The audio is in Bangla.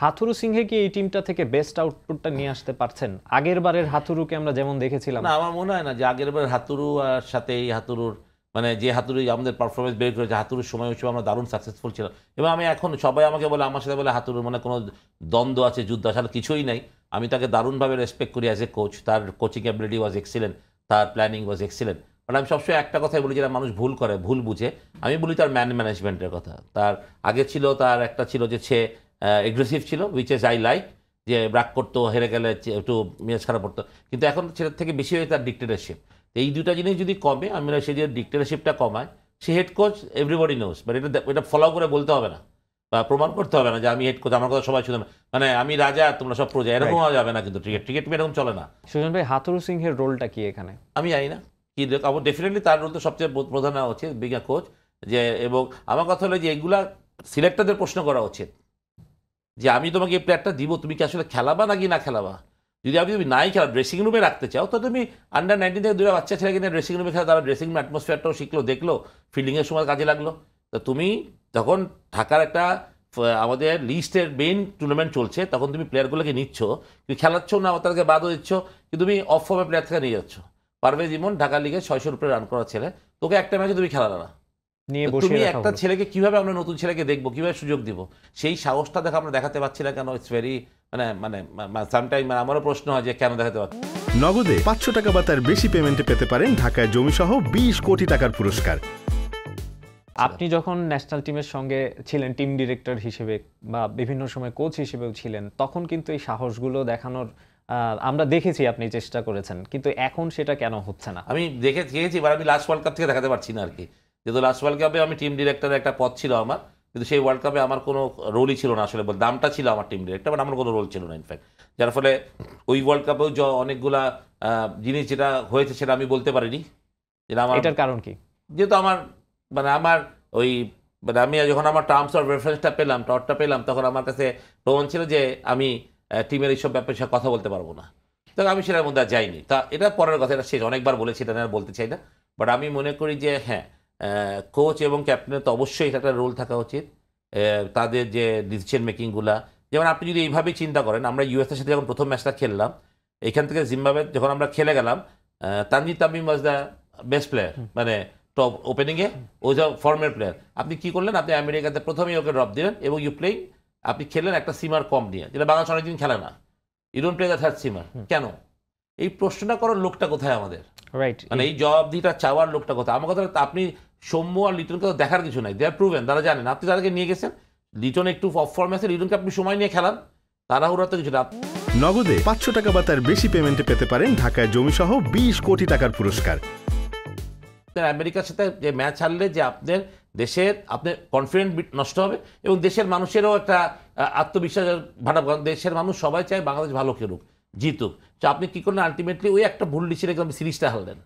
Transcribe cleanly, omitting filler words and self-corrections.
হাথুরু সিংহে কি এই টিমটা থেকে বেস্ট আউটপুটটা নিয়ে আসতে পারছেন? আগের বারের হাথুরুকে আমরা যেমন দেখেছিলাম। না, আমার মনে হয় না যে আগের বার হাতুরু আর সাথে এই হাতুরুর মানে যে হাতুরু আমাদের পারফরমেন্স বের করেছে, হাতুরুর সময় হিসেবে আমরা দারুণ সাকসেসফুল ছিলাম। এবং আমি এখন সবাই আমাকে বলে, আমার সাথে বলে হাতুরুর মানে কোনো দ্বন্দ্ব আছে, যুদ্ধ আসলে কিছুই নাই। আমি তাকে দারুণভাবে রেসপেক্ট করি অ্যাজ এ কোচ। তার কোচিং অ্যাবিলিটি ওয়াজ এক্সিলেন্ট, তার প্ল্যানিং ওয়াজ এক্সিলেন্ট। বাট আমি সবসময় একটা কথাই বলি, যেটা মানুষ ভুল করে, ভুল বুঝে, আমি বলি তার ম্যানেজমেন্টের কথা। তার আগে ছিল, তার একটা ছিল যে সে এগ্রেসিভ ছিল, উইচ ইজ আই লাইক, যে রাগ করতো, হেরে গেলে একটু মেজাজ খারাপ করতো। কিন্তু এখন সেটার থেকে বেশি হয়ে তার ডিক্টেটরশিপ। এই দুটা জিনিস যদি কমে, আমি সে যে ডিক্টেটরশিপটা কমায়, সে head coach, everybody knows. But এটা ফলো করে বলতে হবে না বা প্রমাণ করতে হবে না যে আমি হেড কোচ, আমার কথা সবাই শুনে, মানে আমি রাজা তোমরা সব প্রজা, এরকম হওয়া যাবে না। কিন্তু ক্রিকেট এরকম চলে না। সুজন ভাই, হাথুরু সিংহের রোলটা কি এখানে? আমি জানি না কি, ডেফিনেটলি তার রোল তো সবচেয়ে প্রধান হওয়া উচিত, বিগ কোচ। যে এবং আমার কথা হলো যে এগুলা সিলেক্টরদের প্রশ্ন করা উচিত যে আমি তোমাকে এই প্লেয়ারটা দিব, তুমি কি আসলে খেলাবা নাকি না খেলাবা। যদি তুমি নাই খেলা, ড্রেসিং রুমে রাখতে চাও, তো তুমি আন্ডার-19 থেকে দুটো বাচ্চা ছেলেকে নিয়ে ড্রেসিং রুমে খেলা, তারা ড্রেসিং রুম অ্যাটমসফিয়ারটাও শিখলো, দেখলো, ফিল্ডিংয়ের সময় কাজে লাগলো। তো তুমি যখন ঢাকার একটা আমাদের লিস্টের মেইন টুর্নামেন্ট চলছে, তখন তুমি প্লেয়ারগুলোকে নিচ্ছ, তুমি খেলাচ্ছ না, তাদেরকে বাদও দিচ্ছ, কিন্তু তুমি অফ ফর্মে প্লেয়ার থেকে নিয়ে যাচ্ছ। পারভেজ ইমন ঢাকা লিগে 600 উপরে রান করা ছেলে, তোকে একটা ম্যাচে তুমি খেলালে না। তুমি একটা ছেলেকে কিভাবে, আমরা নতুন ছেলেকে দেখবো, কিভাবে সুযোগ দিব, সেই সাহসটা দেখো আমরা দেখাতে পারছি না কেন? ইটস ভেরি মানে মানে সামটাইম আমারও প্রশ্ন হয় যে কেন দেখাতে পারছি। নগদে 500 টাকা বা তার বেশি পেমেন্টে পেতে পারেন ঢাকায় জমিসহ 20 কোটি টাকার পুরস্কার। আপনি যখন ন্যাশনাল টিমের সঙ্গে ছিলেন টিম ডিরেক্টর হিসেবে বা বিভিন্ন সময় কোচ হিসেবেও ছিলেন, তখন কিন্তু এই সাহসগুলো দেখানোর আমরা দেখেছি, আপনি চেষ্টা করেছেন, কিন্তু এখন সেটা কেন হচ্ছে না? আমি দেখেছি, এবার আমি লাস্ট ওয়ার্ল্ড কাপ থেকে দেখাতে পারছি না আর কি। যেহেতু লাস্ট ওয়ার্ল্ড কাপে আমি টিম ডিরেক্টরের একটা পদ ছিল আমার, কিন্তু সেই ওয়ার্ল্ড কাপে আমার কোনো রোলই ছিল না আসলে। দামটা ছিল আমার টিম ডিরেক্টর, বাট আমার কোনো রোল ছিল না ইনফ্যাক্ট। যার ফলে ওই ওয়ার্ল্ড কাপেও অনেকগুলা জিনিস যেটা হয়েছে সেটা আমি বলতে পারিনি। যেটা আমার, এটার কারণ কি? যেহেতু আমার আমার ওই আমি যখন আমার টার্মস অফ রেফারেন্সটা পেলাম, টটটা পেলাম, তখন আমার কাছে প্রমাণ ছিল যে আমি টিমের এইসব ব্যাপারে কথা বলতে পারবো না। তখন আমি সেটার মধ্যে যাইনি। তা এটা পরের কথা, এটা শেষ, অনেকবার বলেছি, এটা আর বলতে চাই না। বাট আমি মনে করি যে হ্যাঁ, কোচ এবং ক্যাপ্টেনের তো অবশ্যই এটা একটা রোল থাকা উচিত। তাদের যে ডিসিশন মেকিংগুলা, যেমন আপনি যদি এইভাবেই চিন্তা করেন, আমরা ইউএসের সাথে যখন প্রথম ম্যাচটা খেললাম, এখান থেকে জিম্বাবুয়ে যখন আমরা খেলে গেলাম, Tanzid Tamim was the best player, মানে টপ ওপেনিংয়ে ওই যে ফর্মের প্লেয়ার। আপনি কি করলেন? আপনি আমেরিকাতে প্রথমেই ওকে ড্রপ দিলেন এবং ইউ প্লেইং, আপনি খেললেন একটা সিমার কম নিয়ে, যেটা বাংলাদেশ অনেকদিন খেলে না। You don't play the third seamer. কেন? এই প্রশ্নটা করার লোকটা কোথায় আমাদের? রাইট, মানে এই জবাবদিহিটা চাওয়ার লোকটা কোথায়? আমার কথা, আপনি সৌম্য আর লিটনকে তো দেখার কিছু নাই, দে আর প্রুভেন, তারা জানেন। আপনি তাদেরকে নিয়ে গেছেন, লিটন একটু অফ ফর্মে আছে, লিটনকে আপনি সময় নিয়ে খেলান, তাড়াহুড়া তো কিছু না। নগদে 500 টাকা বা তার বেশি পেমেন্টে পেতে পারেন ঢাকায় জমিসহ 20 কোটি টাকার পুরস্কার। আমেরিকার সাথে যে ম্যাচ হারলে যে আপনার দেশের আপনার কনফিডেন্ট নষ্ট হবে এবং দেশের মানুষেরও একটা আত্মবিশ্বাস ভাটা। দেশের মানুষ সবাই চায় বাংলাদেশ ভালো খেলুক, জিতুক। তো আপনি কি করলেন? আলটিমেটলি ওই একটা ভুল ডিসিশনে সিরিজটা হারলেন।